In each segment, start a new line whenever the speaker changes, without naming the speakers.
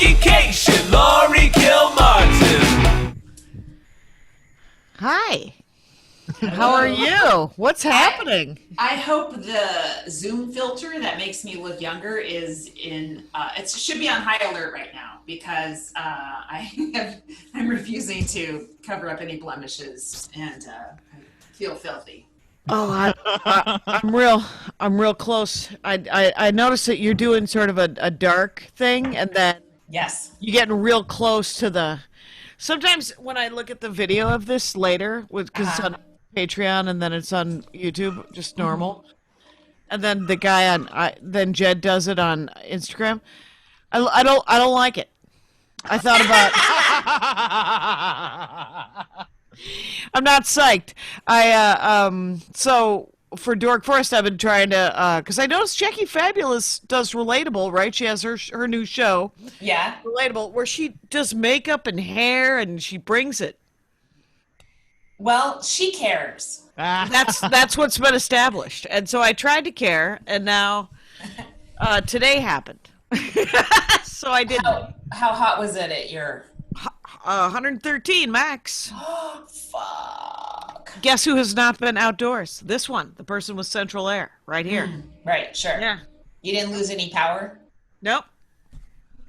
Education, Laurie Kilmartin.
Hi. How are you? What's happening?
I hope the Zoom filter that makes me look younger is it should be on high alert right now because I'm refusing to cover up any blemishes and I feel filthy.
Oh, I'm real close. I noticed that you're doing sort of a dark thing, and then
Yes.
you're getting real close to the. Sometimes when I look at the video of this later, because it's on Patreon and then it's on YouTube, just normal, and then the guy then Jed does it on Instagram. I don't like it. I thought about. I'm not psyched. So for Dork Forest, I've been trying to, because I noticed Jackie Fabulous does Relatable, right? She has her new show,
Yeah.
Relatable, where she does makeup and hair, and she brings it.
Well, she cares.
That's what's been established, and so I tried to care, and now today happened. So I did
How hot was it at your
113 max.
Oh, fuck.
Guess who has not been outdoors? This one, the person with central air, right here.
Right, sure.
Yeah.
You didn't lose any power?
Nope.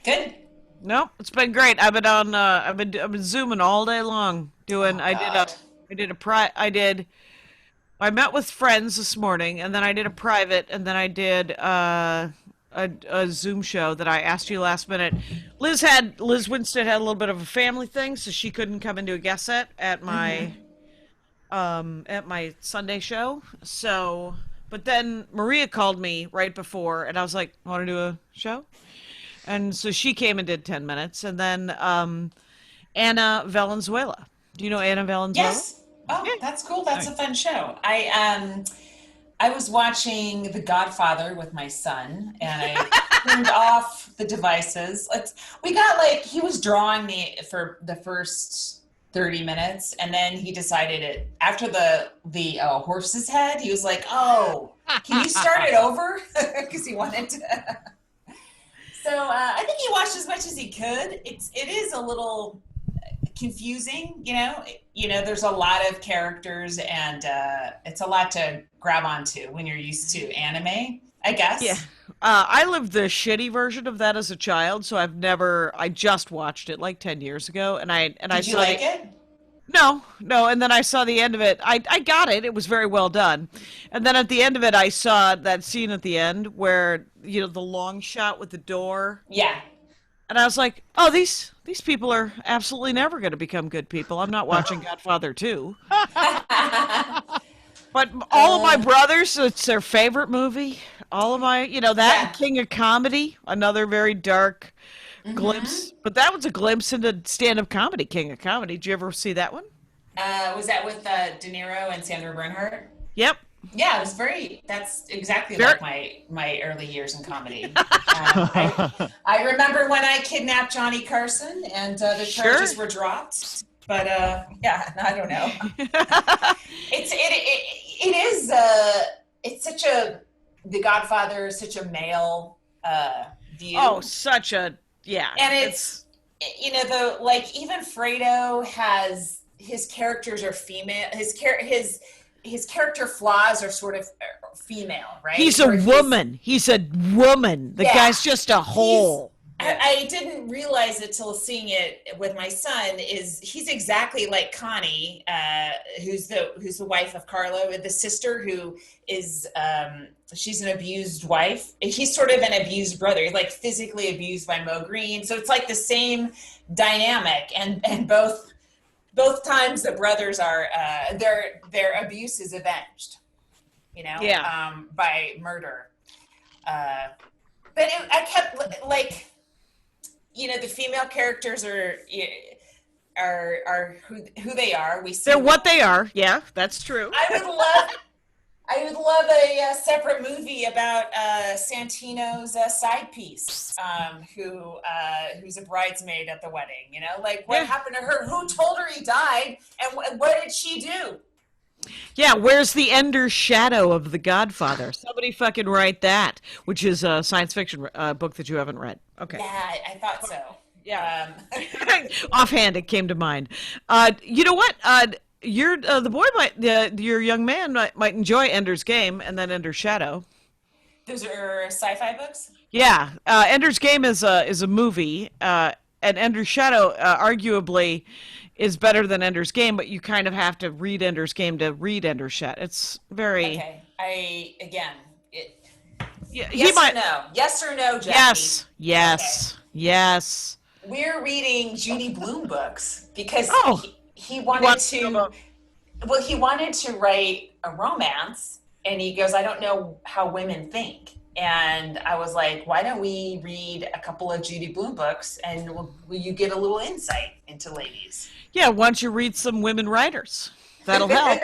Good.
Nope. It's been great. I've been on. I've been zooming all day long. Doing. I met with friends this morning, and then I did a private, and then I did a Zoom show that I asked you last minute. Liz Winstead had a little bit of a family thing, so she couldn't come into a guest set at my Sunday show. So, but then Maria called me right before, and I was like, "Want to do a show?" And so she came and did 10 minutes, and then Anna Valenzuela. Do you know Anna Valenzuela?
Yes. Oh, that's cool. That's a fun show. I was watching The Godfather with my son, and I turned off the devices. He was drawing me for the first 30 minutes, and then he decided after the horse's head, he was like, "Oh, can you start it over?" Because he wanted to. So I think he watched as much as he could. It is a little confusing, there's a lot of characters and it's a lot to grab onto when you're used to anime, I guess.
Yeah. I lived the shitty version of that as a child, so I just watched it like 10 years ago, and
Did you like it?
No, and then I saw the end of it. I got it. It was very well done. And then at the end of it, I saw that scene at the end where, the long shot with the door.
Yeah.
And I was like, oh, these people are absolutely never going to become good people. I'm not watching Godfather 2. But all of my brothers, it's their favorite movie. All of my, and King of Comedy, another very dark glimpse. But that was a glimpse into stand-up comedy, King of Comedy. Did you ever see that one?
Was that with De Niro and Sandra Bernhardt?
Yep.
Yeah, that's exactly like my early years in comedy. I remember when I kidnapped Johnny Carson and the charges were dropped. But I don't know. It's such The Godfather is such a male view.
Oh, such a yeah.
And it's even Fredo has his characters are female. His character flaws are sort of female, right?
He's a woman. He's a woman. The guy's just a hole.
I didn't realize it till seeing it with my son. He's exactly like Connie, who's the wife of Carlo, the sister who is she's an abused wife. He's sort of an abused brother. He's like physically abused by Mo Green. So it's like the same dynamic, and both times the brothers are their abuse is avenged, by murder. But I kept the female characters are who they are.
They're what they are. Yeah, that's true.
I would love a separate movie about Santino's side piece, who's a bridesmaid at the wedding. What happened to her? Who told her he died? And what did she do?
Yeah, where's the Ender shadow of The Godfather? Somebody fucking write that, which is a science fiction book that you haven't read. Okay.
Yeah, I thought so.
Yeah. Offhand, it came to mind. You know what? The boy your young man might enjoy Ender's Game and then Ender's Shadow.
Those are sci-fi books?
Yeah, Ender's Game is a movie, and Ender's Shadow arguably is better than Ender's Game, but you kind of have to read Ender's Game to read Ender's Shadow. It's very
Okay.
yeah.
Yes or no? Yes or no, Jackie?
Yes.
Okay.
Yes.
We're reading Judy Blume books because he wanted
wants
to. Well, he wanted to write a romance, and he goes, "I don't know how women think." And I was like, "Why don't we read a couple of Judy Blume books, and will you get a little insight into ladies?"
Yeah, once you read some women writers, that'll help.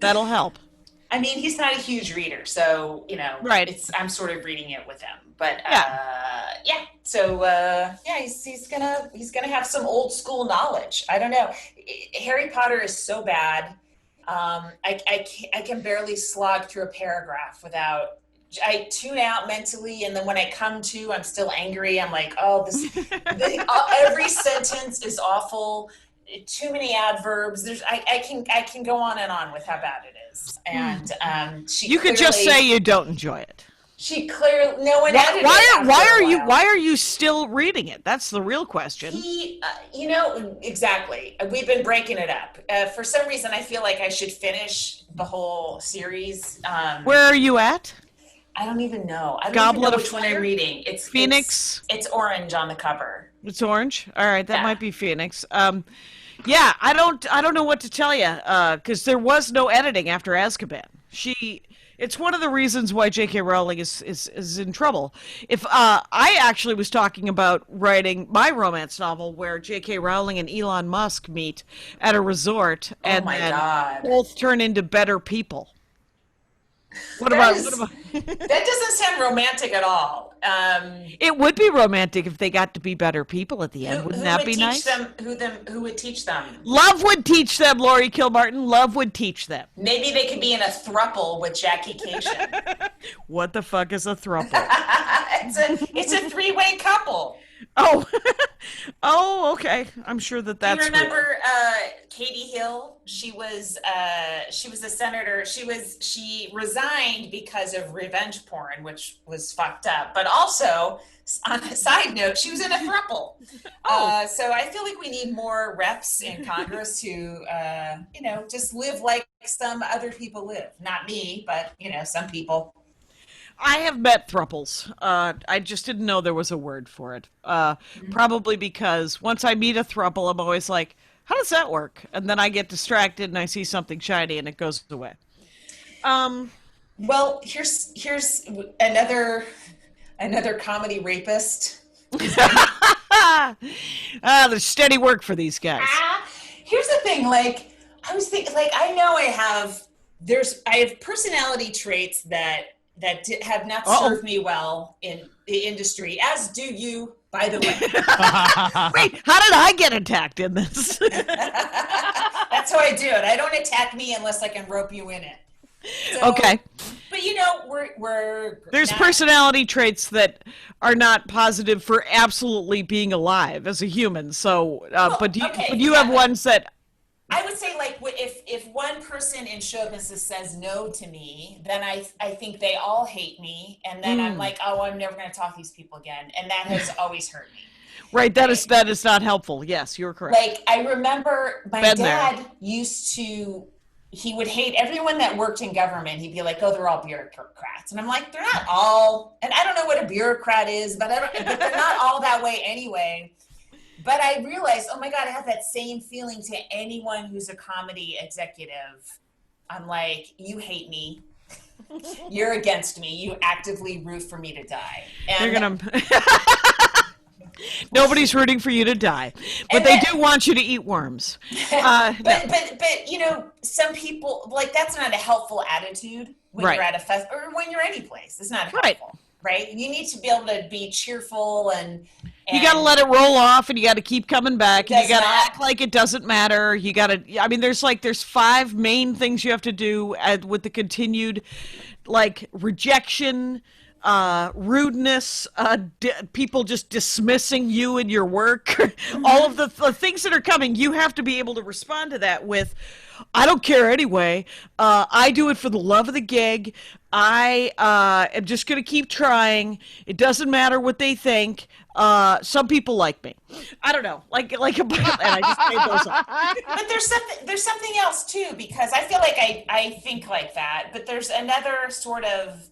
That'll help.
I mean, he's not a huge reader, so
Right.
I'm sort of reading it with him. But
Yeah.
so he's gonna have some old school knowledge. I don't know. Harry Potter is so bad. I can barely slog through a paragraph without. I tune out mentally, and then when I come to, I'm still angry. I'm like, oh, every sentence is awful. Too many adverbs. I can go on and on with how bad it is. And
you could just say you don't enjoy it.
She clearly no one edited it.
Why are you still reading it? That's the real question.
Exactly. We've been breaking it up. For some reason, I feel like I should finish the whole series.
Where are you at?
I don't even know. I don't
Goblet
even know
of
which one
Fire?
I'm reading. It's
Phoenix?
It's orange on the cover.
It's orange. All right, that
Yeah.
might be Phoenix. Yeah, I don't know what to tell you because there was no editing after Azkaban. It's one of the reasons why J.K. Rowling is in trouble. If I actually was talking about writing my romance novel where J.K. Rowling and Elon Musk meet at a resort and then
God.
both turn into better people. What
That
about
that doesn't sound romantic at all.
It would be romantic if they got to be better people at the end. Wouldn't that be nice?
Who would teach them?
Love would teach them, Laurie Kilmartin. Love would teach them.
Maybe they could be in a throuple with Jackie Cation.
What the fuck is a throuple?
it's a three-way couple.
Oh, oh, okay. I'm sure that's.
You remember Katie Hill? She was a senator. She resigned because of revenge porn, which was fucked up. But also, on a side note, she was in a throuple. So I feel like we need more reps in Congress who, just live like some other people live. Not me, but some people.
I have met thruples. I just didn't know there was a word for it. Probably because once I meet a thruple, I'm always like, how does that work? And then I get distracted and I see something shiny and it goes away.
Well, here's another comedy rapist.
There's steady work for these guys.
Here's the thing, I was thinking, I know I have personality traits that have not served me well in the industry, as do you, by the way.
Wait, how did I get attacked in this?
That's how I do it. I don't attack me unless I can rope you in it. So,
okay.
But
there's personality traits that are not positive for absolutely being alive as a human. So, but you have ones that.
I would say, if one person in show business says no to me, then I think they all hate me, and then I'm like, oh, I'm never going to talk to these people again, and that has always hurt me.
Right, that is not helpful. Yes, you're correct.
I remember my dad used to. He would hate everyone that worked in government. He'd be like, oh, they're all bureaucrats. And I'm like, they're not all. And I don't know what a bureaucrat is, but they're not all that way anyway. But I realized, oh my God, I have that same feeling to anyone who's a comedy executive. I'm like, you hate me. You're against me. You actively root for me to die. And
nobody's rooting for you to die, but they do want you to eat worms.
But some people, that's not a helpful attitude when you're at a fest or when you're any place. It's not helpful. right? You need to be able to be cheerful and
you got to let it roll off, and you got to keep coming back, and you got to
not.
act like it doesn't matter. You got to, I mean, there's 5 main things you have to do with the continued, like, rejection, rudeness, people just dismissing you and your work, all of the things that are coming. You have to be able to respond to that with, I don't care anyway. I do it for the love of the gig. I am just going to keep trying. It doesn't matter what they think. Some people like me. I don't know, and I just made those up.
But there's something else too, because I feel like I think like that, but there's another sort of,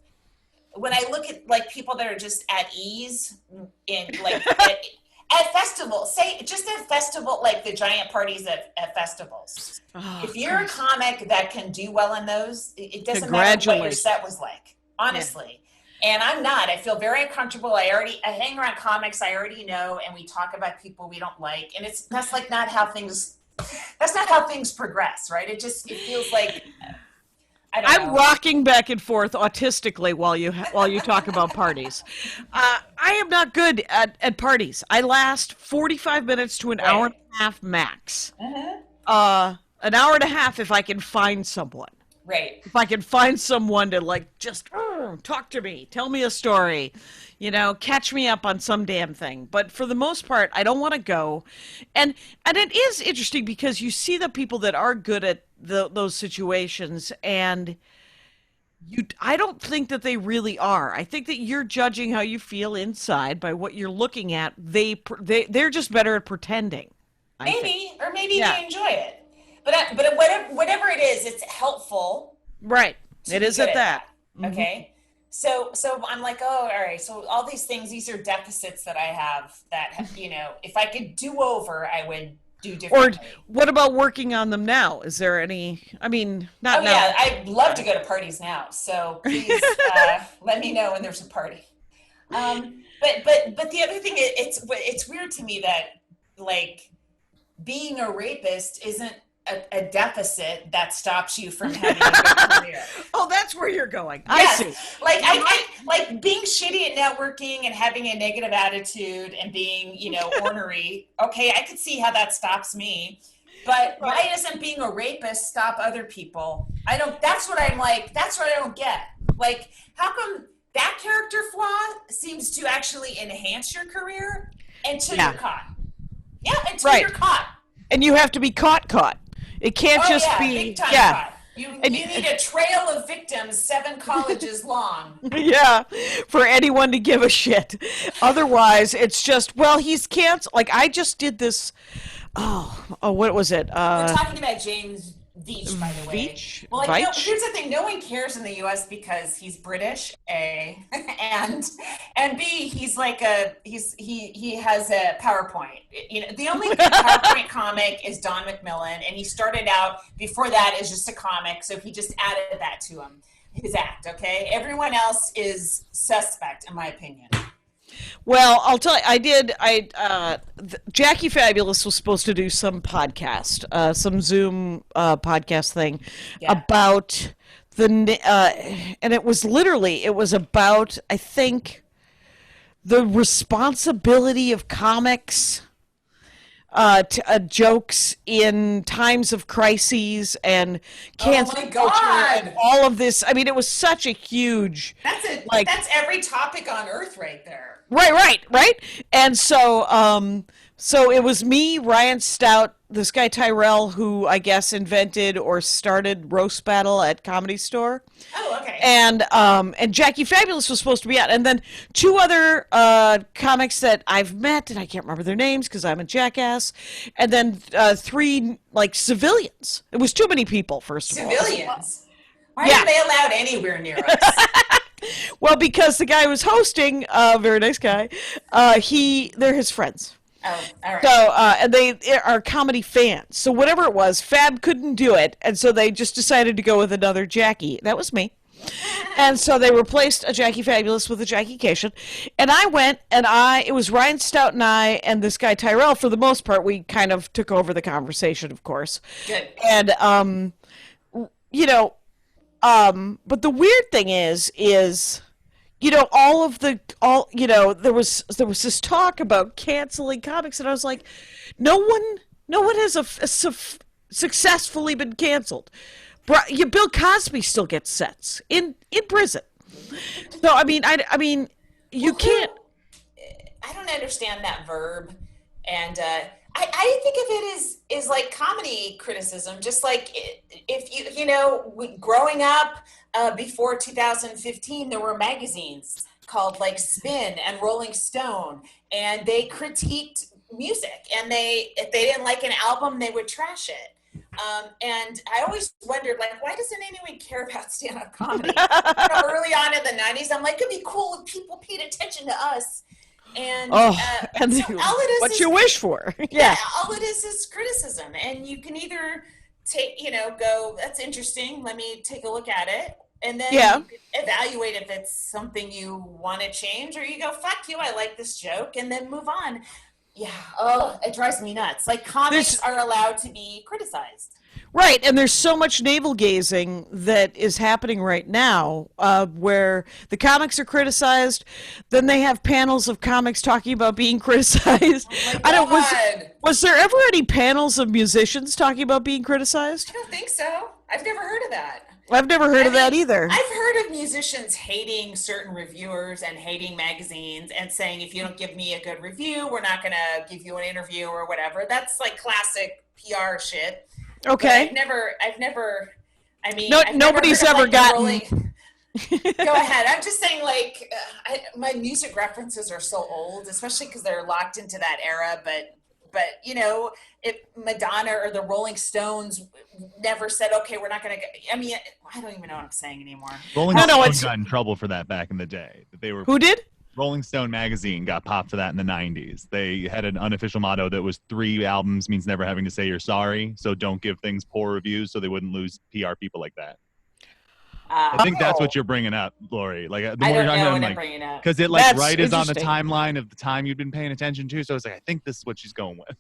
when I look at like people that are just at ease in like at festivals, say just at festival, like the giant parties at festivals.
Oh,
if you're a comic that can do well in those, it doesn't matter what your set was like, honestly. Yeah. And I'm not. I feel very uncomfortable. I hang around comics I already know, and we talk about people we don't like, and that's not how things progress, right? It feels like I'm
rocking back and forth autistically while you talk about parties. I am not good at parties. I last 45 minutes to an hour and a half max. An hour and a half if I can find someone.
Right.
If I can find someone to like just talk to me, tell me a story, catch me up on some damn thing. But for the most part, I don't want to go. And it is interesting because you see the people that are good at those situations, and I don't think that they really are. I think that you're judging how you feel inside by what you're looking at. They're just better at pretending.
Maybe they enjoy it. But whatever it is, it's helpful.
Right. It is at that.
Okay. So I'm like, oh, all right. So all these things, these are deficits that I have that, if I could do over, I would do differently.
Or what about working on them now? Is there any, not now.
Yeah, I'd love to go to parties now. So please let me know when there's a party. But the other thing, it's weird to me that like being a rapist isn't a deficit that stops you from having a good career.
Oh, that's where you're going.
Yes.
I see.
Like I like being shitty at networking and having a negative attitude and being, ornery. Okay, I could see how that stops me. But why doesn't being a rapist stop other people? That's what I don't get. Like, how come that character flaw seems to actually enhance your career until you're caught? Yeah, until you're caught.
And you have to be caught. It can't just be
big time caught. You need a trail of victims 7 colleges long.
Yeah, for anyone to give a shit. Otherwise, it's just, he's canceled. Like, I just did this. What was it?
We're talking about James Veitch, by the way.
Veitch?
Well, here's the thing. No one cares in the U.S. because he's British, A, and B, he's like he has a PowerPoint. The only PowerPoint comic is Don McMillan, and he started out before that as just a comic, so he just added that to his act, okay? Everyone else is suspect, in my opinion.
Well, I'll tell you, Jackie Fabulous was supposed to do some podcast, some Zoom podcast thing about and it was about, I think, the responsibility of comics, jokes in times of crises and cancel culture and all of this. It was such a huge.
That's every topic on earth right there.
Right. And so it was me, Ryan Stout, this guy Traile, who I guess invented or started Roast Battle at Comedy Store.
Oh, okay.
And Jackie Fabulous was supposed to be out, and then 2 other comics that I've met, and I can't remember their names because I'm a jackass, and then 3 like civilians. It was too many people. First of all,
civilians. Why are they allowed anywhere near us?
Well, because the guy who was hosting, very nice guy, they're his friends.
Oh, all right.
So, and they are comedy fans. So whatever it was, Fab couldn't do it, and so they just decided to go with another Jackie. That was me. And so they replaced a Jackie Fabulous with a Jackie Cation. And I went, and it was Ryan Stout and I and this guy Traile. For the most part, we kind of took over the conversation, of course.
Good.
And, but the weird thing is, there was this talk about canceling comics, and I was like, no one has successfully been canceled. Bill Cosby still gets sets in prison. So I mean, you can't.
I don't understand that verb, and I think of it as like comedy criticism. Just like if growing up before 2015, there were magazines called like Spin and Rolling Stone, and they critiqued music, and if they didn't like an album, they would trash it. And I always wondered, like, why doesn't anyone care about stand-up comedy? Early on in the 90s, I'm like, it'd be cool if people paid attention to us. And, so all it is
what you wish for.
Yeah, all it is criticism. And you can either go, that's interesting, let me take a look at it. And then you evaluate if it's something you want to change, or you go, fuck you, I like this joke, and then move on. Yeah. It drives me nuts. Like, comics are allowed to be criticized.
Right, and there's so much navel gazing that is happening right now, where the comics are criticized, then they have panels of comics talking about being criticized.
Oh my God.
Was there ever any panels of musicians talking about being criticized?
I don't think so. I've never heard of that.
I've never heard of that either.
I've heard of musicians hating certain reviewers and hating magazines and saying, if you don't give me a good review, we're not going to give you an interview or whatever. That's like classic PR shit.
Okay. Nobody's ever gotten.
Go ahead. I'm just saying, like, my music references are so old, especially because they're locked into that era. But if Madonna or the Rolling Stones never said, okay, we're not going to. I mean, I don't even know what I'm saying anymore.
Rolling Stone got in trouble for that back in the day.
Who did?
Rolling Stone magazine got popped for that in the 90s. They had an unofficial motto that was 3 albums means never having to say you're sorry. So don't give things poor reviews so they wouldn't lose PR people like that. I think that's what you're bringing up, Laurie. Like, the more you're talking about, I'm bringing up. Because it is on the timeline of the time you've been paying attention to. So I was like, I think this is what she's going with.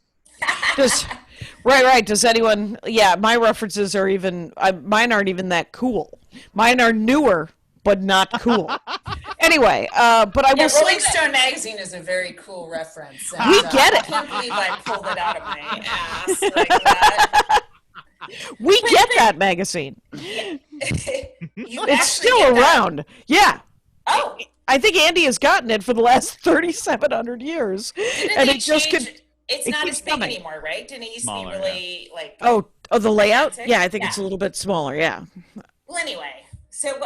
Right. Does anyone? Yeah, my references are mine aren't even that cool. Mine are newer, but not cool. Anyway, but I will say
Rolling Stone magazine is a very cool reference. And,
we get it.
I can't believe I pulled it out of my ass like that.
We get that magazine. It's still around. Yeah.
Oh.
I think Andy has gotten it for the last 3,700 years.
And it just it's not as big anymore, right? Didn't it used to be really like
the layout? Yeah, I think it's a little bit smaller, yeah.
Well, anyway. So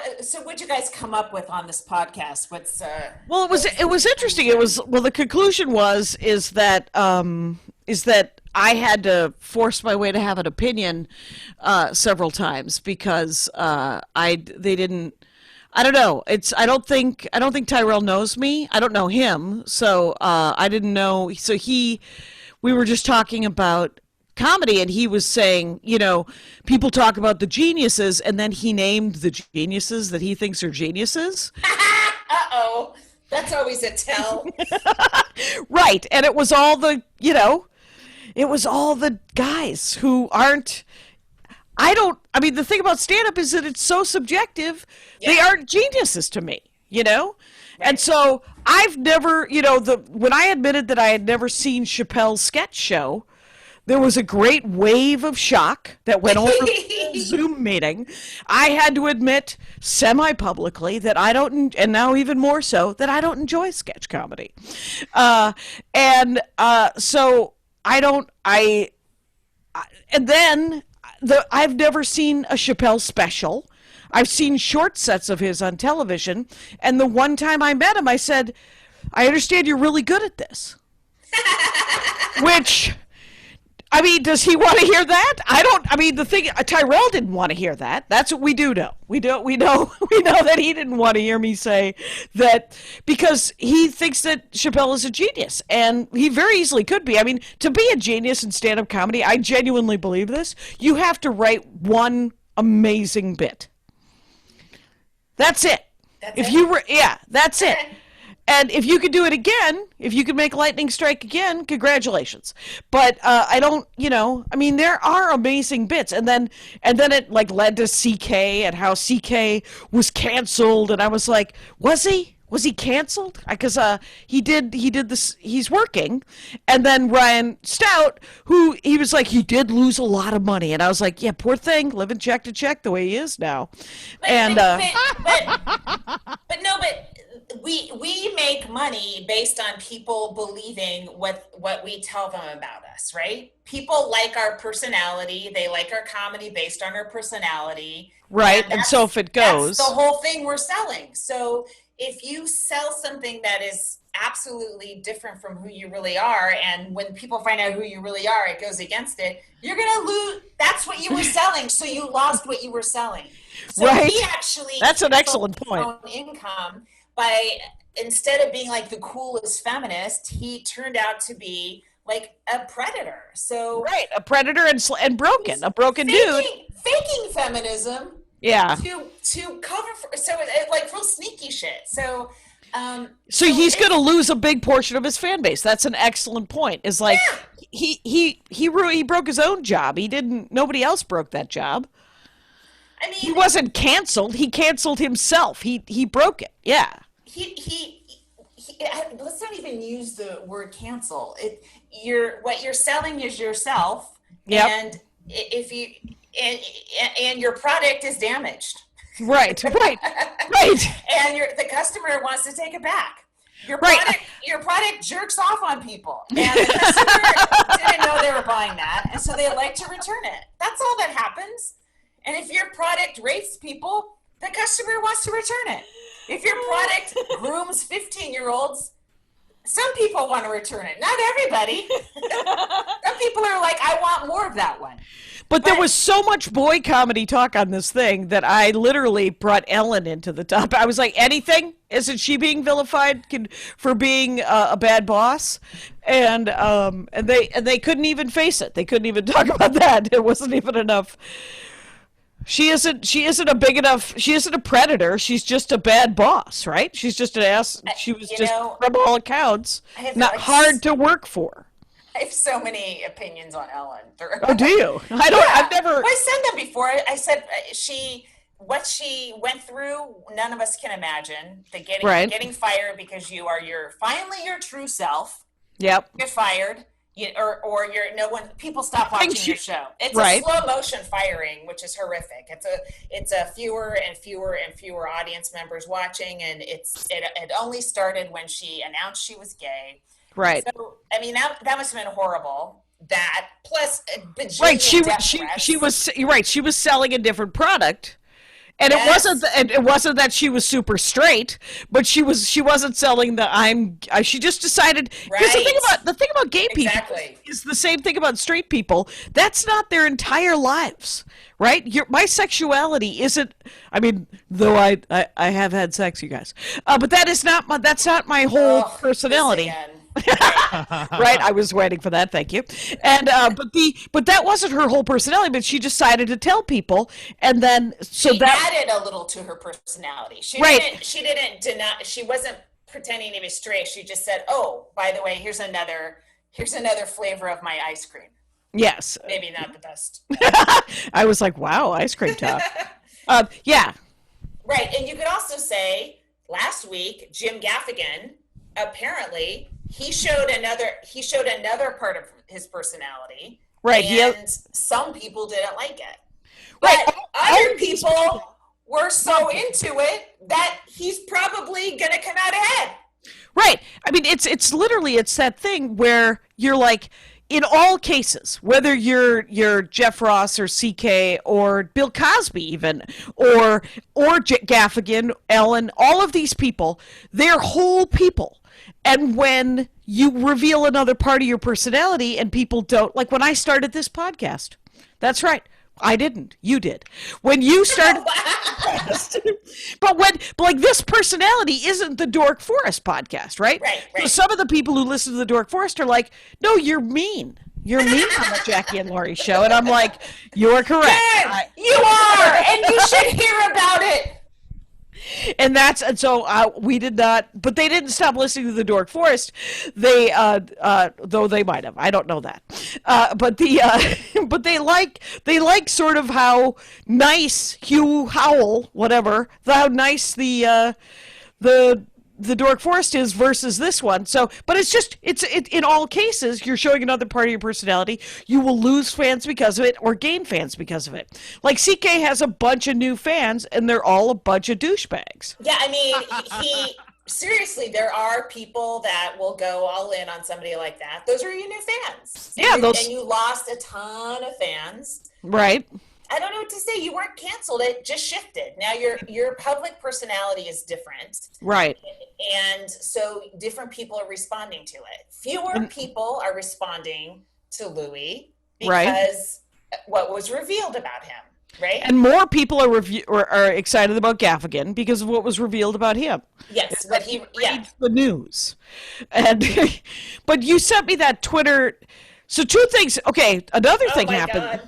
what'd you guys come up with on this podcast?
Well, it was interesting. The conclusion is that I had to force my way to have an opinion several times because they didn't. I don't know. I don't think Traile knows me. I don't know him, so I didn't know. So we were just talking about comedy, and he was saying, people talk about the geniuses, and then he named the geniuses that he thinks are geniuses.
Uh-oh. That's always a tell.
Right. And it was all the guys who aren't, the thing about stand-up is that it's so subjective. Yeah. They aren't geniuses to me, Right. And so I've never, when I admitted that I had never seen Chappelle's sketch show, there was a great wave of shock that went over the Zoom meeting. I had to admit semi-publicly that I don't, and now even more so, that I don't enjoy sketch comedy. So I've never seen a Chappelle special. I've seen short sets of his on television, and the one time I met him, I said, I understand you're really good at this. Which... does he want to hear that? Traile didn't want to hear that. That's what we do know. We know that he didn't want to hear me say that because he thinks that Chappelle is a genius, and he very easily could be. To be a genius in stand-up comedy, I genuinely believe this. You have to write one amazing bit. That's it. That's it. And if you could do it again, if you could make lightning strike again, congratulations. But I don't, there are amazing bits. And then it led to CK and how CK was canceled. And I was like, was he? Was he canceled? Because he did this. He's working, and then Ryan Stout, who he was like, he did lose a lot of money, and I was like, yeah, poor thing, living check to check the way he is now.
But we make money based on people believing what we tell them about us, right? People like our personality. They like our comedy based on our personality.
Right, and so if it goes,
that's the whole thing we're selling. So if you sell something that is absolutely different from who you really are, and when people find out who you really are, it goes against it, you're going to lose. That's what you were selling, so you lost what you were selling. So
right.
he actually,
that's an excellent point.
Own income by, instead of being like the coolest feminist, he turned out to be like a predator. So
right, a predator and broken, a broken dude.
Faking feminism.
Yeah.
To cover for, so it, like real sneaky shit. So
he's going to lose a big portion of his fan base. That's an excellent point. Is like he broke his own job. Nobody else broke that job. I mean, he wasn't canceled. He canceled himself. He broke it. Yeah.
He let's not even use the word cancel. What you're selling is yourself.
Yep.
And if you and your product is damaged.
Right. And
the customer wants to take it back. Your product jerks off on people, and the customer didn't know they were buying that, and so they like to return it. That's all that happens. And if your product rapes people, the customer wants to return it. If your product grooms 15-year-olds, some people want to return it. Not everybody. Some people are like, I want more of that one.
But there was so much boy comedy talk on this thing that I literally brought Ellen into the top. I was like, anything? Isn't she being vilified for being a bad boss? And they couldn't even face it. They couldn't even talk about that. It wasn't even enough. She isn't a big enough. She isn't a predator. She's just a bad boss, right? She's just an ass. She was from all accounts, not hard to work for.
I have so many opinions on Ellen.
Oh, do you? I've never.
Well, I said that before. I said what she went through, none of us can imagine. Getting fired because you are finally your true self.
Yep.
You're fired. Or people stop watching your show. It's a slow motion firing, which is horrific. It's a fewer and fewer and fewer audience members watching, and it only started when she announced she was gay.
Right.
So I mean that must have been horrible. That plus
right. She was selling a different product. And yes. It wasn't that she was super straight, but she wasn't selling she just decided. Because the thing about gay people is the same thing about straight people. That's not their entire lives, right? My sexuality isn't. I mean, though I have had sex, you guys, but that's not my whole personality. Right, I was waiting for that. Thank you. And but that wasn't her whole personality. But she decided to tell people, and then she
added a little to her personality. She didn't deny. She wasn't pretending to be straight. She just said, "Oh, by the way, here's another flavor of my ice cream."
Yes,
maybe not the best.
I was like, "Wow, ice cream talk." Yeah.
Right, and you could also say last week, Jim Gaffigan apparently. He showed another part of his personality,
right?
And some people didn't like it, but other people were so into it that he's probably gonna come out ahead.
Right. I mean, it's literally that thing where you're like, in all cases, whether you're Jeff Ross or CK or Bill Cosby even, or Gaffigan, Ellen, all of these people, they're whole people. And when you reveal another part of your personality and people don't, like when I started this podcast, that's right. I didn't. You did. When you started, but this personality isn't the Dork Forest podcast, right?
Right.
So some of the people who listen to the Dork Forest are like, no, you're mean. You're mean on the Jackie and Laurie show. And I'm like, you're correct.
Yes, you are. And you should hear about it.
And so we did not, but they didn't stop listening to the Dork Forest. They, though they might have, I don't know that. But they like sort of how nice Hugh Howell, whatever, how nice the the Dork Forest is versus this one. So, but it's in all cases, you're showing another part of your personality. You will lose fans because of it or gain fans because of it. Like CK has a bunch of new fans and they're all a bunch of douchebags.
Yeah, I mean, he seriously, there are people that will go all in on somebody like that. Those are your new fans. And and you lost a ton of fans.
Right.
I don't know what to say. You weren't canceled. It just shifted. Now your public personality is different.
Right.
And so different people are responding to it. Fewer people are responding to Louis because what was revealed about him. Right.
And more people are excited about Gaffigan because of what was revealed about him.
Yes, but he reads
the news. And but you sent me that Twitter. So two things. Okay, another thing happened.
God.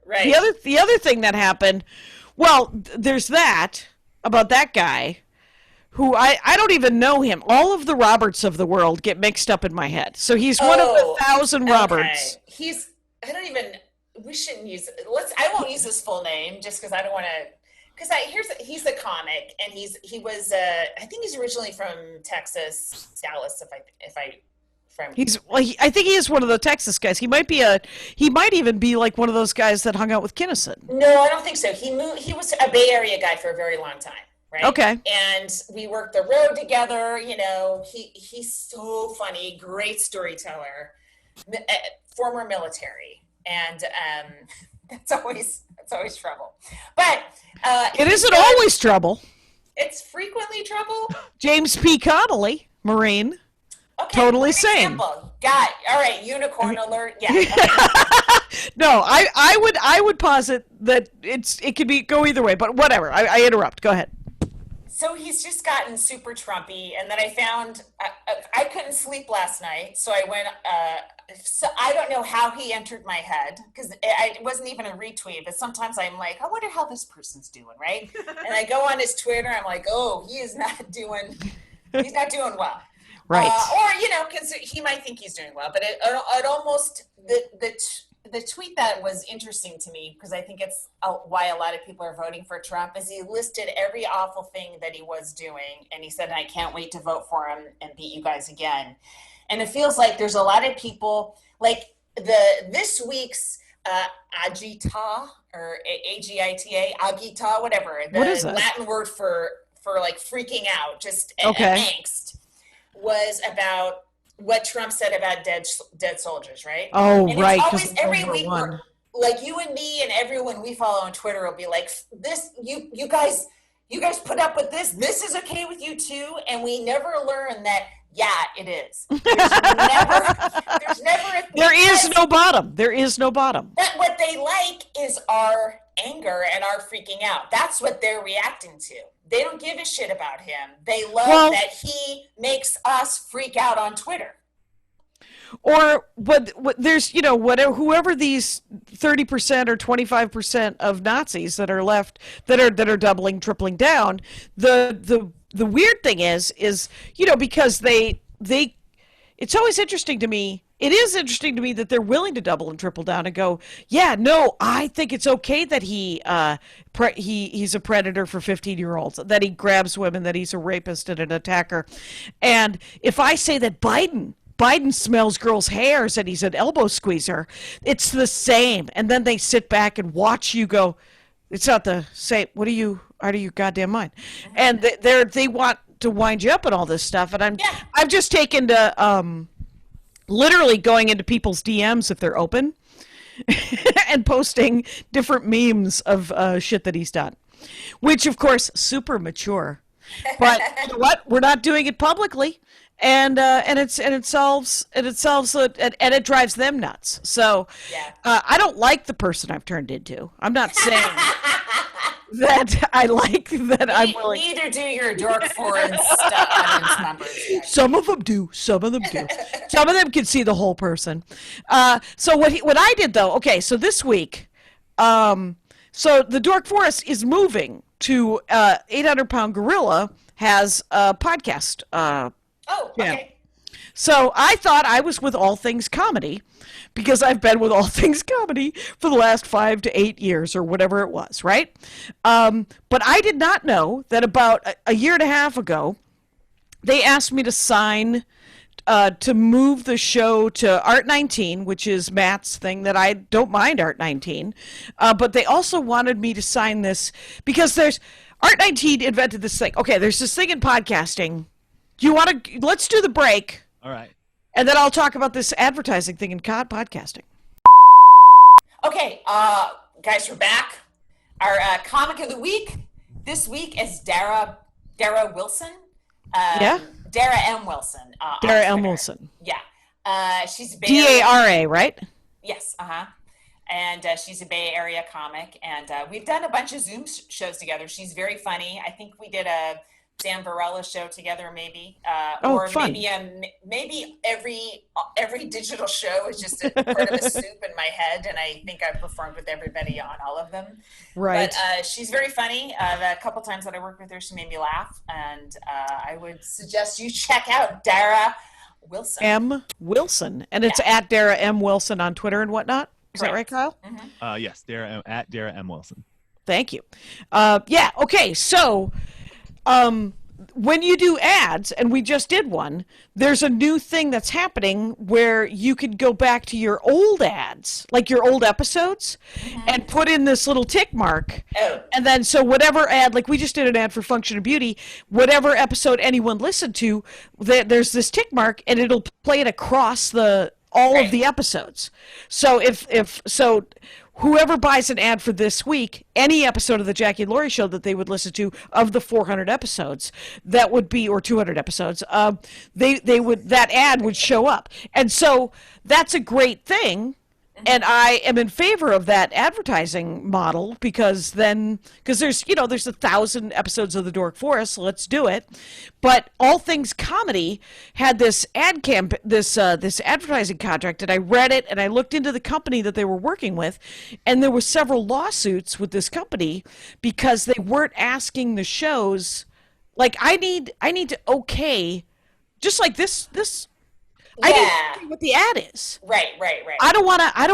Right.
The other thing that happened. Well, there's that about that guy who I don't even know him. All of the Roberts of the world get mixed up in my head. So he's one of 1,000 Roberts.
I don't even. We shouldn't use. I won't use his full name just because I don't want to. Because he's a comic and he was I think he's originally from Texas, Dallas.
I think he is one of the Texas guys. He might even be like one of those guys that hung out with Kinnison.
No, I don't think so. He was a Bay Area guy for a very long time, right?
Okay.
And we worked the road together. You know, he's so funny, great storyteller, former military, and that's always trouble. But
it isn't always trouble.
It's frequently trouble.
James P. Connolly, Marine.
Okay,
totally same.
Got it. All right, unicorn alert. Yeah. Okay.
No, I would posit that it could go either way, but whatever. I interrupt. Go ahead.
So he's just gotten super Trumpy, and then I found I couldn't sleep last night, so I went. So I don't know how he entered my head because it wasn't even a retweet. But sometimes I'm like, I wonder how this person's doing, right? And I go on his Twitter. I'm like, oh, he's not doing well.
Right.
Or, because he might think he's doing well, but it almost, the tweet that was interesting to me, because I think it's why a lot of people are voting for Trump, is he listed every awful thing that he was doing. And he said, I can't wait to vote for him and beat you guys again. And it feels like there's a lot of people, like this week's agita, or A-G-I-T-A, agita, whatever.
What is that?
Latin word for like freaking out, just angst. Was about what Trump said about dead soldiers, right?
Oh,
and
right.
It's always every week, like you and me and everyone we follow on Twitter will be like, "This, you guys put up with this. This is okay with you too." And we never learn that. Yeah, it is. There is
no bottom. There is no bottom.
But what they like is our anger and our freaking out. That's what they're reacting to. They don't give a shit about him. They love that he makes us freak out on Twitter.
Or what there's, whoever these 30% or 25% of Nazis that are left that are doubling, tripling down, the weird thing is, because they it's always interesting to me. It is interesting to me that they're willing to double and triple down and go, yeah, no, I think it's okay that he's a predator for 15-year-olds, that he grabs women, that he's a rapist and an attacker. And if I say that Biden smells girls' hairs and he's an elbow squeezer, it's the same. And then they sit back and watch you go, it's not the same. What are you out of your goddamn mind? And they want to wind you up and all this stuff. And I've just taken to literally going into people's DMs if they're open and posting different memes of shit that he's done, which of course super mature. But you know what? We're not doing it publicly, and it solves and it drives them nuts. So I don't like the person I've turned into. I'm not saying that I like that I'm willing.
Neither do your dork foreign audience members.
Some of them do. Some of them do. Some of them can see the whole person. So what I did though, okay, so this week, so the Dork Forest is moving to 800-Pound Gorilla has a podcast.
Okay.
So I thought I was with All Things Comedy because I've been with All Things Comedy for the last 5 to 8 years or whatever it was, right? But I did not know that about a year and a half ago, they asked me to sign to move the show to Art 19, which is Matt's thing that I don't mind Art 19. But they also wanted me to sign this because there's Art 19 invented this thing. Okay, there's this thing in podcasting. Do you want to, let's do the break.
All right.
And then I'll talk about this advertising thing in podcasting.
Okay, guys, we're back. Our comic of the week this week is Dara Wilson.
Yeah?
Dara M. Wilson.
Dara M. Wilson.
Yeah. She's a Bay
Dara, right?
Yes, and she's a Bay Area comic, and we've done a bunch of Zoom shows together. She's very funny. I think we did a Sam Varela show together, maybe, or
fun.
maybe every digital show is just a part of a soup in my head, and I think I've performed with everybody on all of them.
Right.
But she's very funny. The couple times that I worked with her, she made me laugh, and I would suggest you check out Dara Wilson.
M. Wilson, and it's at Dara M. Wilson on Twitter and whatnot. Is that right, Kyle?
Mm-hmm.
Yes, at Dara M. Wilson.
Thank you. Yeah. Okay. So. When you do ads, and we just did one, there's a new thing that's happening where you can go back to your old ads, like your old episodes, and put in this little tick mark.
Oh.
And then, so whatever ad, like we just did an ad for Function of Beauty, whatever episode anyone listened to, there's this tick mark, and it'll play it across all of the episodes. So so whoever buys an ad for this week, any episode of the Jackie and Laurie show that they would listen to of the 400 episodes, that would be, or 200 episodes, that ad would show up. And so that's a great thing. And I am in favor of that advertising model because there's 1,000 episodes of The Dork Forest, so let's do it. But All Things Comedy had this this advertising contract, and I read it and I looked into the company that they were working with, and there were several lawsuits with this company because they weren't asking the shows, like I need to okay, just like this. I need to see what the ad is.
Right.
I don't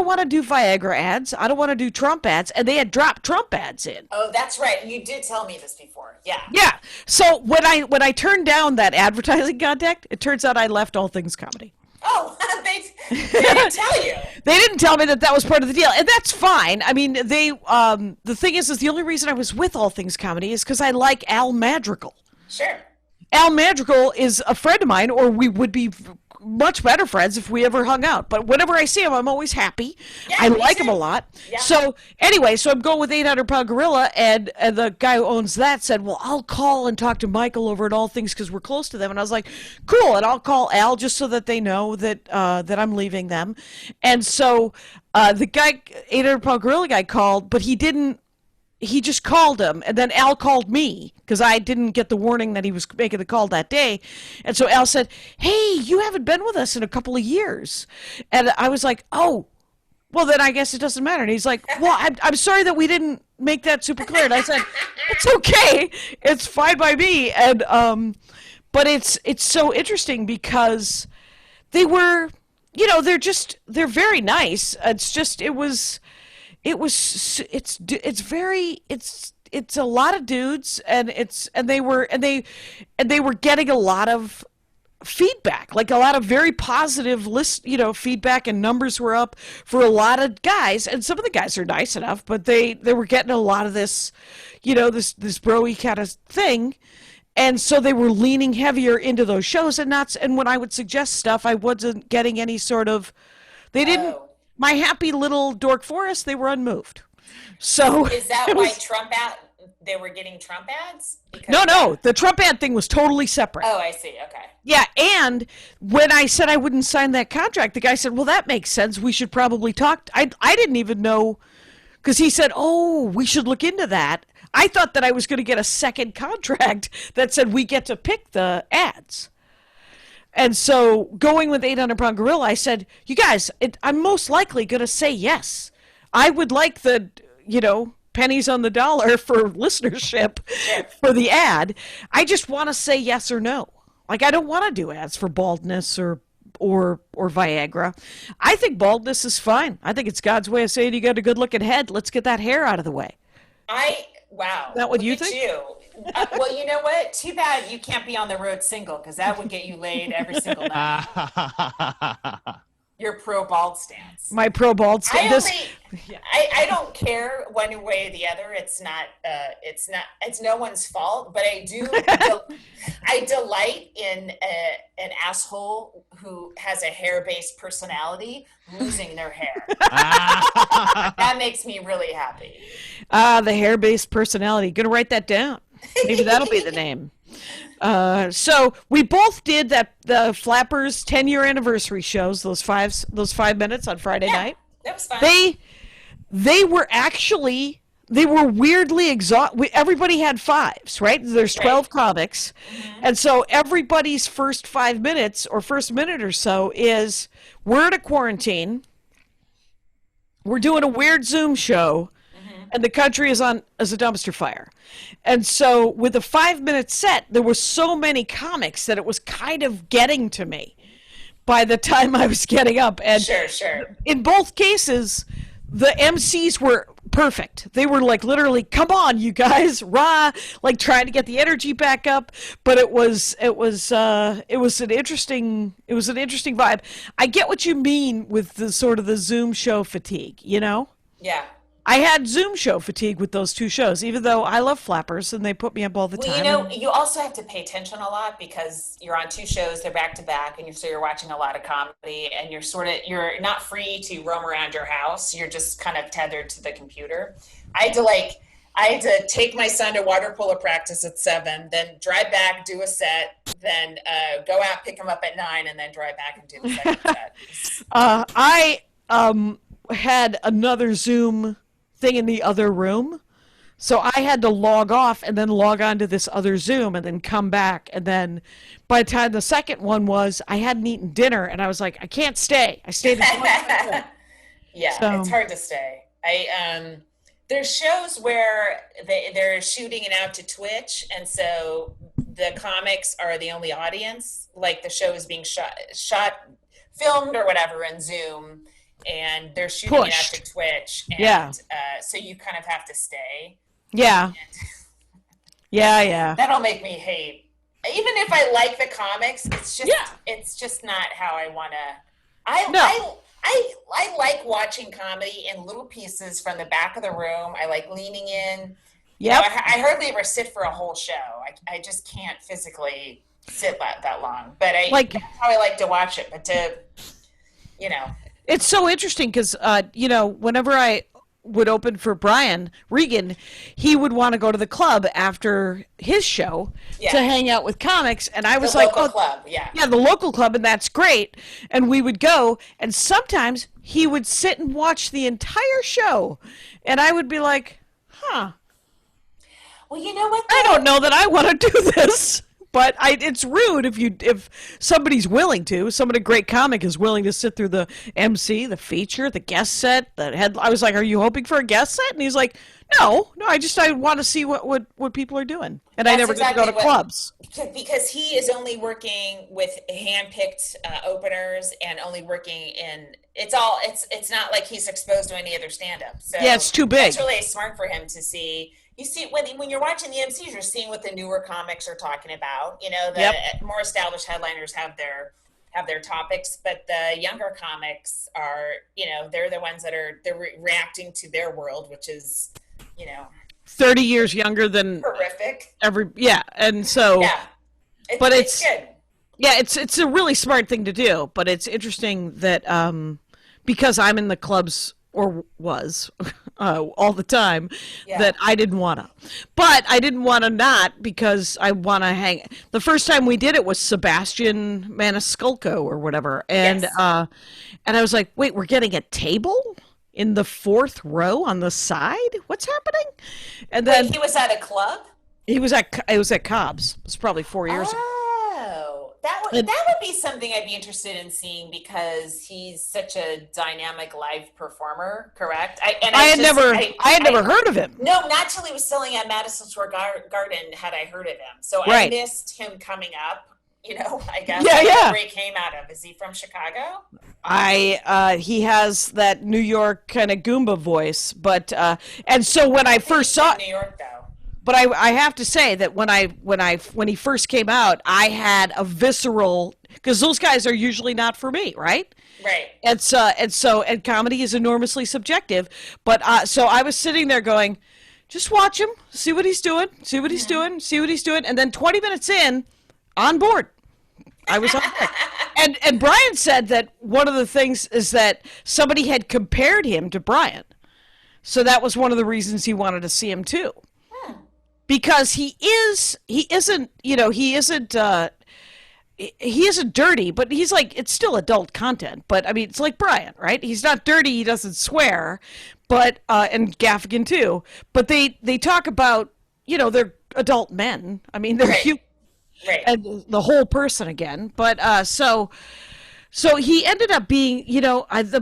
want to do Viagra ads. I don't want to do Trump ads, and they had dropped Trump ads in.
Oh, that's right. You did tell me this before. Yeah.
Yeah. So when I turned down that advertising contact, it turns out I left All Things Comedy.
Oh, they didn't tell you.
They didn't tell me that was part of the deal, and that's fine. I mean, the thing is the only reason I was with All Things Comedy is because I like Al Madrigal.
Sure.
Al Madrigal is a friend of mine, or we would be much better friends if we ever hung out. But whenever I see him, I'm always happy.
Yeah,
I like him a lot.
Yeah.
So anyway, I'm going with 800-Pound Gorilla, and the guy who owns that said, well, I'll call and talk to Michael over at All Things because we're close to them. And I was like, cool, and I'll call Al just so that they know that I'm leaving them. And so the guy, 800-Pound Gorilla guy, called, but he just called him, and then Al called me because I didn't get the warning that he was making the call that day. And so Al said, hey, you haven't been with us in a couple of years. And I was like, oh, well, then I guess it doesn't matter. And he's like, well, I'm sorry that we didn't make that super clear. And I said, it's okay. It's fine by me. And but it's so interesting because they were, they're very nice. It's a lot of dudes, and they were getting a lot of feedback, like a lot of very positive feedback, and numbers were up for a lot of guys, and some of the guys are nice enough, but they were getting a lot of this, this bro-y kind of thing. And so they were leaning heavier into those shows, and when I would suggest stuff, I wasn't getting any sort of, they didn't. My happy little Dork Forest, they were unmoved. So
is that why they were getting Trump ads?
No, the Trump ad thing was totally separate.
Oh, I see. Okay.
Yeah, and when I said I wouldn't sign that contract, the guy said, well, that makes sense. We should probably talk. I didn't even know, because he said, oh, we should look into that. I thought that I was going to get a second contract that said we get to pick the ads. And so going with 800-Pound Gorilla, I said, you guys, I'm most likely going to say yes. I would like the, pennies on the dollar for listenership for the ad. I just want to say yes or no. Like, I don't want to do ads for baldness or Viagra. I think baldness is fine. I think it's God's way of saying you got a good looking head. Let's get that hair out of the way.
Wow.
Is that what you
Look at
think?
You. Well, you know what? Too bad you can't be on the road single, because that would get you laid every single night. Your pro bald stance.
My pro bald stance.
I don't care one way or the other. It's no one's fault, but I delight in an asshole who has a hair-based personality losing their hair. That makes me really happy.
The hair-based personality. Gonna write that down. Maybe that'll be the name. So we both did the Flappers 10-year anniversary shows. Those 5 minutes on Friday night.
That was fun.
They were weirdly exhausted. Everybody had fives, right? There's 12 comics. Mm-hmm. And so everybody's first 5 minutes or first minute or so is, we're in a quarantine. We're doing a weird Zoom show. Mm-hmm. And the country is as a dumpster fire. And so with a 5 minute set, there were so many comics that it was kind of getting to me by the time I was getting up. And
sure.
In both cases, the MCs were perfect. They were like literally, come on, you guys, rah, like trying to get the energy back up. But it was an interesting vibe. I get what you mean with the sort of the Zoom show fatigue, you know?
Yeah.
I had Zoom show fatigue with those two shows, even though I love Flappers and they put me up all the time.
You know, you also have to pay attention a lot because you're on two shows, they're back to back, and so you're watching a lot of comedy, and you're not free to roam around your house. You're just kind of tethered to the computer. I had to take my son to water polo practice at 7, then drive back, do a set, then go out, pick him up at 9, and then drive back and do the second set.
I had another Zoom thing in the other room, so I had to log off and then log on to this other Zoom and then come back, and then by the time the second one was, I hadn't eaten dinner and I was like, I can't stay. I stayed
Yeah, so. It's hard to stay. There's shows where they're shooting it out to Twitch, and so the comics are the only audience, like the show is being filmed or whatever in Zoom, and they're shooting it out to Twitch, and so you kind of have to stay.
Yeah. Yeah.
That'll make me hate. Even if I like the comics, it's just not how I want to. I like watching comedy in little pieces from the back of the room. I like leaning in.
Yeah.
I hardly ever sit for a whole show. I just can't physically sit that long. But that's how I like to watch it. But
It's so interesting because, whenever I would open for Brian Regan, he would want to go to the club after his show to hang out with comics. And I was like,
club,
the local club. And that's great. And we would go. And sometimes he would sit and watch the entire show. And I would be like, huh.
Well, you know what?
I don't know that I want to do this. But it's rude if somebody's willing to. Somebody great comic is willing to sit through the MC, the feature, the guest set, the head. I was like, "Are you hoping for a guest set?" And he's like, "No. I want to see what people are doing." And I never get to go to clubs
because he is only working with handpicked openers and only working in. It's not like he's exposed to any other stand-up. So
yeah, it's too big.
It's really smart for him to see. You see, when you're watching the MCs, you're seeing what the newer comics are talking about. The more established headliners have their topics, but the younger comics are, they're the ones that they're reacting to their world, which is,
30 years younger than
horrific.
And so,
it's good.
Yeah, it's a really smart thing to do, but it's interesting that because I'm in the clubs or was all the time, that I didn't want to. But I didn't want to not because I want to hang. The first time we did it was Sebastian Maniscalco or whatever. And and I was like, wait, we're getting a table in the 4th row on the side? What's happening? And then
he was at a club?
It was at Cobb's. It was probably 4 years ago.
That would be something I'd be interested in seeing because he's such a dynamic live performer, correct? I had
never heard of him.
No, not till he was selling at Madison Square Garden had I heard of him. So I missed him coming up, I guess. Where he came out of. Is he from Chicago?
He has that New York kind of Goomba voice, but and so when I first saw
New York though.
But I have to say that when he first came out, I had a visceral, because those guys are usually not for me, right?
Right.
And comedy is enormously subjective. But so I was sitting there going, just watch him, see what he's doing, see what he's doing, see what he's doing, and then 20 minutes in, on board. I was on board. And Brian said that one of the things is that somebody had compared him to Brian, so that was one of the reasons he wanted to see him too. Because he isn't dirty, but he's like, it's still adult content. But I mean, it's like Brian, right? He's not dirty. He doesn't swear, but and Gaffigan too. But they talk about, they're adult men. I mean, they're
Right. Right.
and the whole person again. But so he ended up being,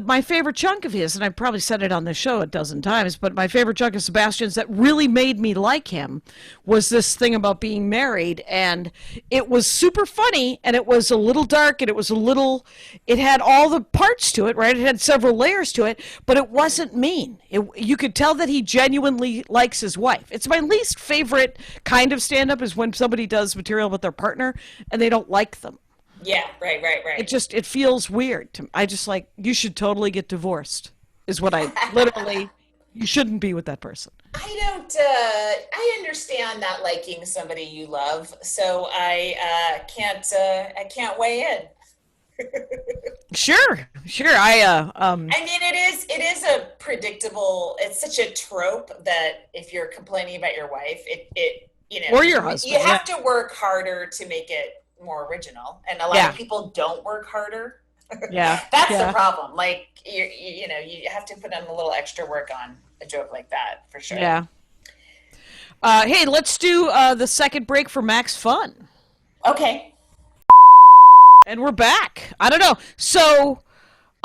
my favorite chunk of his, and I've probably said it on the show a dozen times, but my favorite chunk of Sebastian's that really made me like him was this thing about being married. And it was super funny, and it was a little dark, and it had all the parts to it, right? It had several layers to it, but it wasn't mean. You could tell that he genuinely likes his wife. It's my least favorite kind of stand-up is when somebody does material with their partner, and they don't like them.
Yeah, right.
It feels weird to me. I just like, you should totally get divorced is what I literally, you shouldn't be with that person.
I understand not liking somebody you love, so I can't weigh in.
Sure.
I mean, it is a predictable, it's such a trope that if you're complaining about your wife,
or your husband,
you have to work harder to make it more original, and a lot of people don't work harder. That's the problem. Like you have to put in a little extra work on a joke like that for sure.
Hey, let's do the second break for Max Fun.
Okay.
And we're back. I don't know. So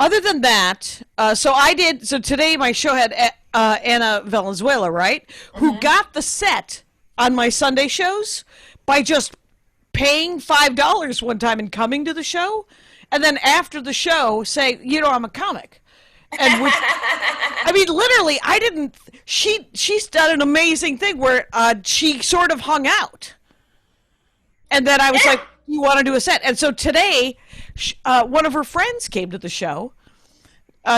other than that, so today my show had Anna Valenzuela, right? Who got the set on my Sunday shows by just paying $5 one time and coming to the show, and then after the show say, I'm a comic. And I mean, literally, she's done an amazing thing where she sort of hung out. And then I was like, you want to do a set? And so today, one of her friends came to the show,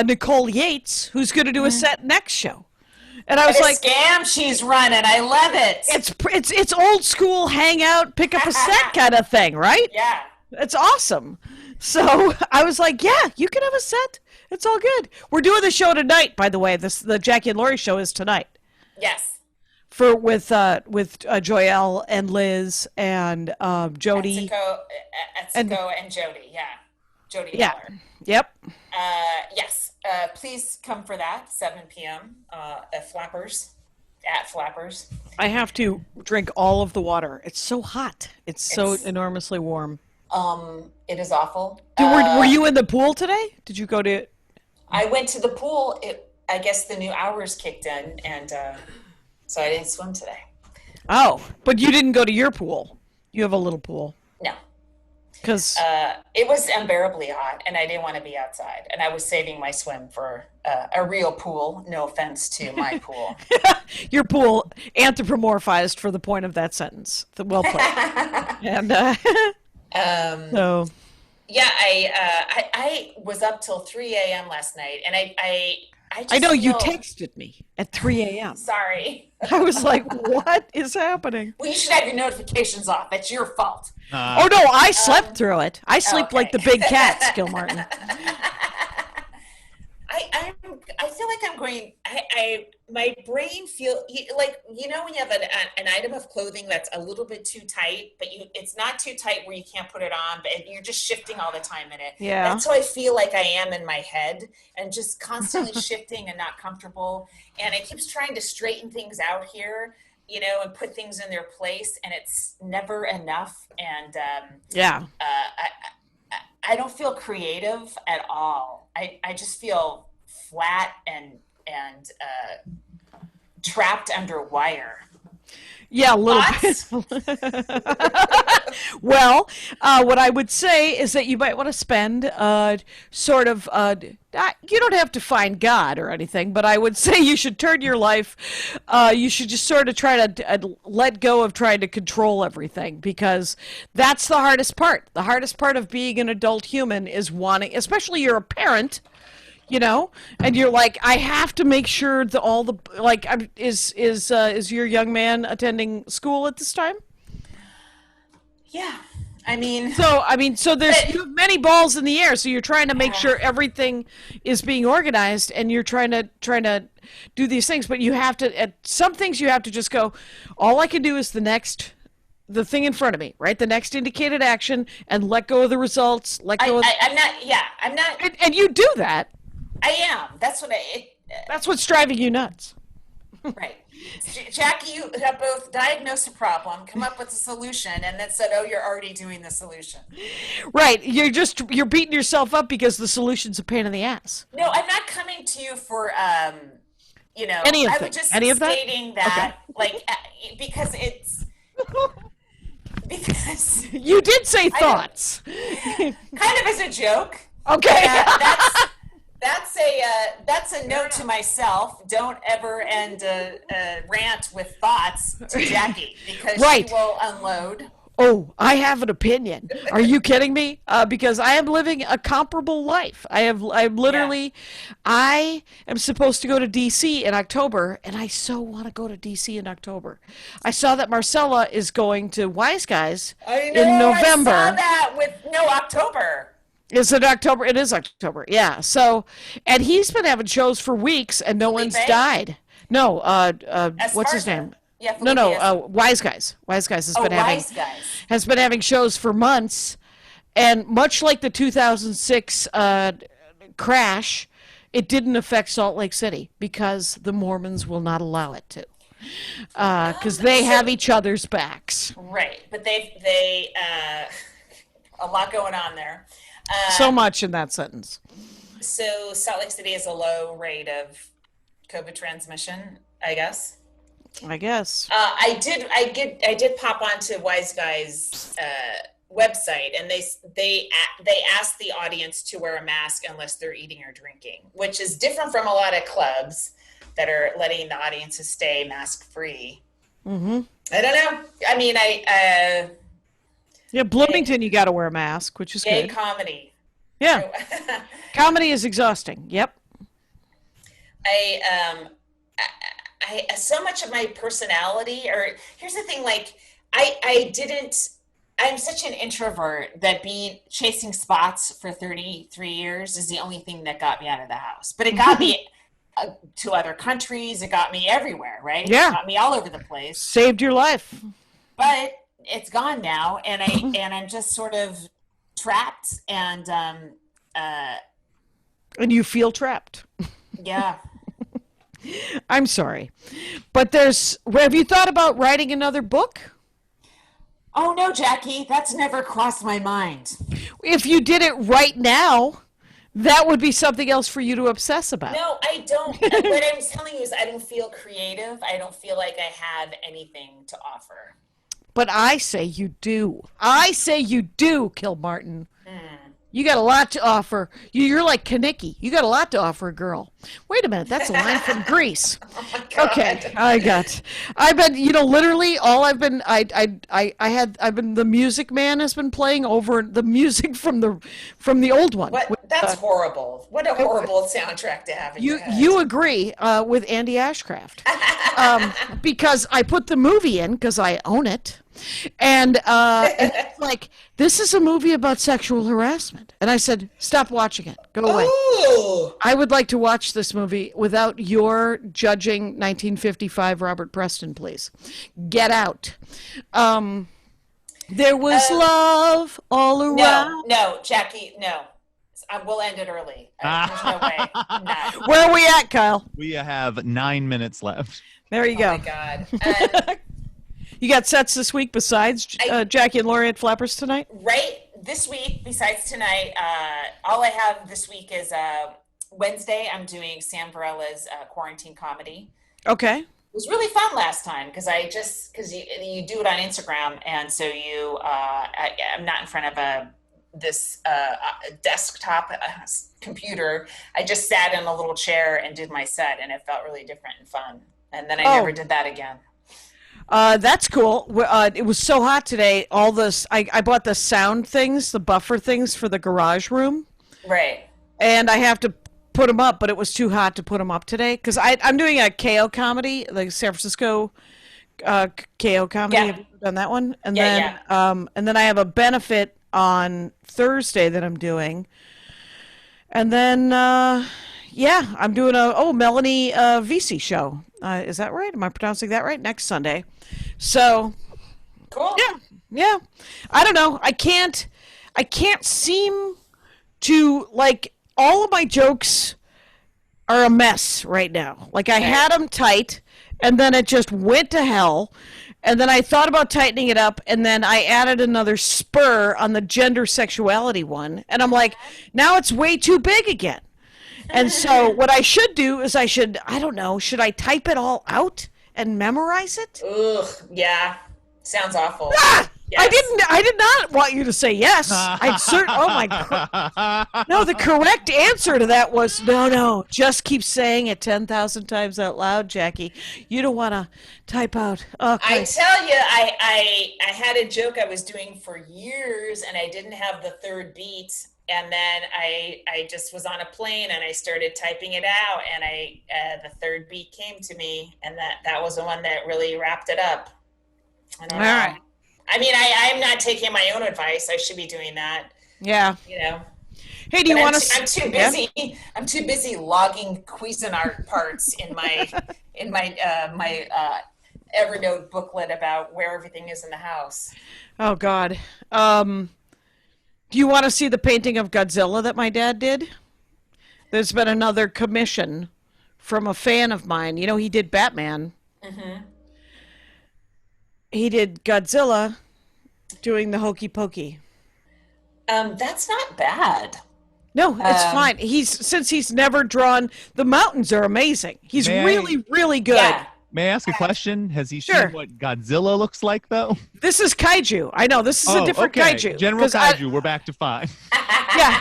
Nicole Yates, who's going to do a set next show. And I was like,
scam she's running. I love it.
It's old school hangout, pick up a set kind of thing, right?
Yeah.
It's awesome. So I was like, yeah, you can have a set. It's all good. We're doing the show tonight, by the way. The Jackie and Laurie show is tonight.
Yes.
With Joelle and Liz and Jody.
Etsuko and Jody. Yeah. Jody
Yeah.
Heller.
Yep.
Yes. Please come for that, 7 p.m. At Flappers.
I have to drink all of the water. It's so hot. It's so enormously warm.
It is awful.
Were you in the pool today? Did you go to?
I went to the pool. I guess the new hours kicked in, and so I didn't swim today.
Oh, but you didn't go to your pool. You have a little pool.
No.
Because
it was unbearably hot, and I didn't want to be outside. And I was saving my swim for a real pool. No offense to my pool.
Your pool anthropomorphized for the point of that sentence. Well played. And so.
Yeah, I was up till 3 a.m. last night, and I
know you texted me at 3 a.m.
Sorry.
I was like, what is happening?
Well, you should have your notifications off. That's your fault.
Oh, no, I slept through it. I sleep like the big cats, Gil Martin.
I feel like I'm going, my brain feel like, when you have an item of clothing that's a little bit too tight, but it's not too tight where you can't put it on, but you're just shifting all the time in it.
Yeah.
That's how I feel like I am in my head, and just constantly shifting and not comfortable. And it keeps trying to straighten things out here, and put things in their place, and it's never enough. And I don't feel creative at all. I just feel flat and trapped under wire.
Yeah, a little
Thoughts?
Well, what I would say is that you might want to spend sort of, you don't have to find God or anything, but I would say you should turn your life, you should just sort of try to let go of trying to control everything, because that's the hardest part. The hardest part of being an adult human is wanting, especially you're a parent, and you're like, I have to make sure that all the, like, is your young man attending school at this time?
Yeah. I mean,
So you have many balls in the air, so you're trying to make sure everything is being organized, and you're trying to do these things, but you have to, at some things you have to just go, all I can do is the thing in front of me, right? The next indicated action, and let go of the results,
I'm not,
and you do that.
I am.
That's what's driving you nuts.
Right. Jackie, you have both diagnosed a problem, come up with a solution, and then said, oh, you're already doing the solution.
Right. You're beating yourself up because the solution's a pain in the ass.
No, I'm not coming to you for,
Any of
I
that?
was just
Any of that?
stating that, because because
You did say thoughts.
kind of as a joke.
Okay.
That's a note to myself. Don't ever end a rant with thoughts to Jackie, because
Right.
she will unload.
Oh, I have an opinion. Are you kidding me? Because I am living a comparable life. I am supposed to go to DC in October, and I so want to go to DC in October. I saw that Marcella is going to Wise Guys in November.
I saw that October.
Is it October? It is October. Yeah. So, and he's been having shows for weeks, and no one's died. No. What's his name?
Yeah.
No. Wise Guys. Wise Guys has been having shows for months, and much like the 2006 crash, it didn't affect Salt Lake City because the Mormons will not allow it to, because they have each other's backs.
Right, but they a lot going on there.
So much in that sentence.
So Salt Lake City has a low rate of COVID transmission, I guess.
I guess.
I did pop onto Wise Guys website, and they asked the audience to wear a mask unless they're eating or drinking, which is different from a lot of clubs that are letting the audiences stay mask free. Mm-hmm. I don't know. I mean,
Yeah, Bloomington, you got to wear a mask, which is
gay
good.
comedy.
Yeah, comedy is exhausting. Yep.
I so much of my personality, or here's the thing, like I'm such an introvert that chasing spots for 33 years is the only thing that got me out of the house. But it got me to other countries. It got me everywhere, right?
Yeah.
It got me all over the place.
Saved your life.
But it's gone now, and I'm just sort of trapped, and
And you feel trapped.
yeah.
I'm sorry. But have you thought about writing another book?
Oh no, Jackie, that's never crossed my mind.
If you did it right now, that would be something else for you to obsess about.
No, I don't. What I'm telling you is I don't feel creative. I don't feel like I have anything to offer.
But I say you do. I say you do, Kilmartin. You got a lot to offer. You're like Kanicki. You got a lot to offer a girl. Wait a minute, that's a line from Grease.
Oh my God.
Okay, I've been, literally all I've been, the Music Man has been playing over the music from the old one.
That's horrible. What a horrible soundtrack to have in your head.
You agree with Andy Ashcraft. Because I put the movie in because I own it. And it's like, this is a movie about sexual harassment. And I said, stop watching it. Go away.
Ooh.
I would like to watch this movie without your judging 1955 Robert Preston, please. Get out. There was love all around.
No, Jackie, no. We'll end it early. There's no way. No.
Where are we at, Kyle?
We have 9 minutes left.
There you
Oh
go.
my God.
You got sets this week besides Jackie and Laurie at Flappers tonight?
Right this week, besides tonight, all I have this week is Wednesday. I'm doing Sam Barella's quarantine comedy.
Okay.
was really fun last time because you do it on Instagram, and so I'm not in front of this desktop computer. I just sat in a little chair and did my set, and it felt really different and fun. And then I never did that again.
That's cool. It was so hot today. All this, I bought the sound things, the buffer things for the garage room.
Right.
And I have to put them up, but it was too hot to put them up today because I'm doing a KO comedy, like San Francisco KO comedy.
Yeah.
Have you done that one? And
Yeah,
then I have a benefit on Thursday that I'm doing, and then I'm doing a Melanie VC show. Is that right? Am I pronouncing that right? Next Sunday. So
cool.
Yeah. I don't know. I can't seem to, like, all of my jokes are a mess right now. Like, I had them tight, and then it just went to hell. And then I thought about tightening it up, and then I added another spur on the gender sexuality one. And I'm like, now it's way too big again. And so what I should do is I don't know, should I type it all out and memorize it?
Ugh, yeah. Sounds awful.
Ah!
Yes.
I did not want you to say yes. Oh my God. No, the correct answer to that was no. Just keep saying it 10,000 times out loud, Jackie. You don't want to type out. Okay.
I tell you, I had a joke I was doing for years, and I didn't have the third beat. And then I just was on a plane, and I started typing it out, and the third beat came to me, and that was the one that really wrapped it up. I don't know.
Right.
I mean, I'm not taking my own advice. I should be doing that.
Yeah.
You know.
Hey, do you want to?
I'm too busy. Yeah? I'm too busy logging Cuisinart parts in my Evernote booklet about where everything is in the house.
Oh God. Do you want to see the painting of Godzilla that my dad did? There's been another commission from a fan of mine. You know, he did Batman. Mm-hmm. He did Godzilla doing the hokey pokey.
That's not bad.
No, it's fine. Since he's never drawn, the mountains are amazing. He's really good. Yeah.
May I ask a question? Has he
Sure.
seen what Godzilla looks like, though?
This is kaiju. I know, this is a different kaiju.
General kaiju, we're back to 5.
Yeah.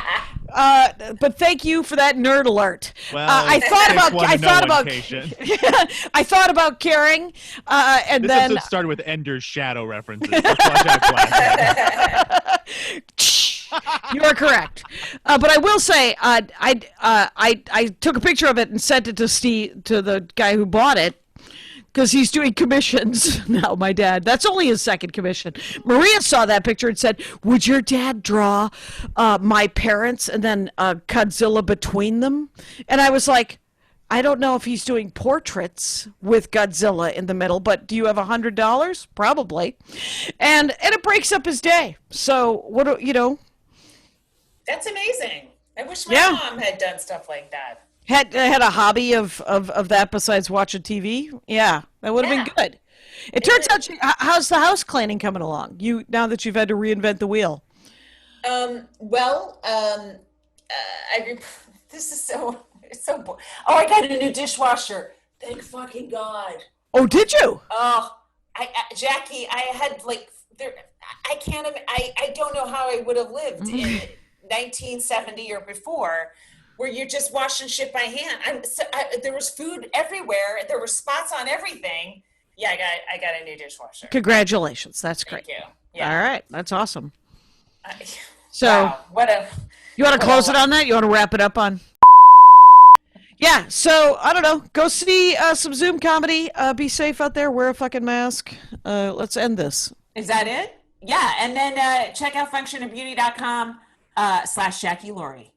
But thank you for that nerd alert.
Well,
I thought about caring, and
this
then
episode started with Ender's Shadow references. Let's watch out, class.
you are correct. But I will say, I took a picture of it and sent it to the guy who bought it. Because he's doing commissions now, my dad. That's only his second commission. Maria saw that picture and said, would your dad draw my parents and then Godzilla between them? And I was like, I don't know if he's doing portraits with Godzilla in the middle, but do you have $100? Probably. And it breaks up his day. So,
That's amazing. I wish my mom had done stuff like that.
Had a hobby of that besides watching TV? Yeah, that would have been good. It turns out, how's the house cleaning coming along? Now that you've had to reinvent the wheel.
This is so I got a new dishwasher. Thank fucking God.
Oh, did you?
Oh, Jackie, I had I don't know how I would have lived in 1970 or before, where you're just washing shit by hand. There was food everywhere. There were spots on everything. Yeah, I got a new dishwasher.
Congratulations. That's great.
Thank you. Yeah.
All right. That's awesome. So,
wow,
you want to close it on that? You want to wrap it up on? Yeah. So, I don't know. Go see some Zoom comedy. Be safe out there. Wear a fucking mask. Let's end this.
Is that it? Yeah. And then check out functionofbeauty.com /Jackie Laurie.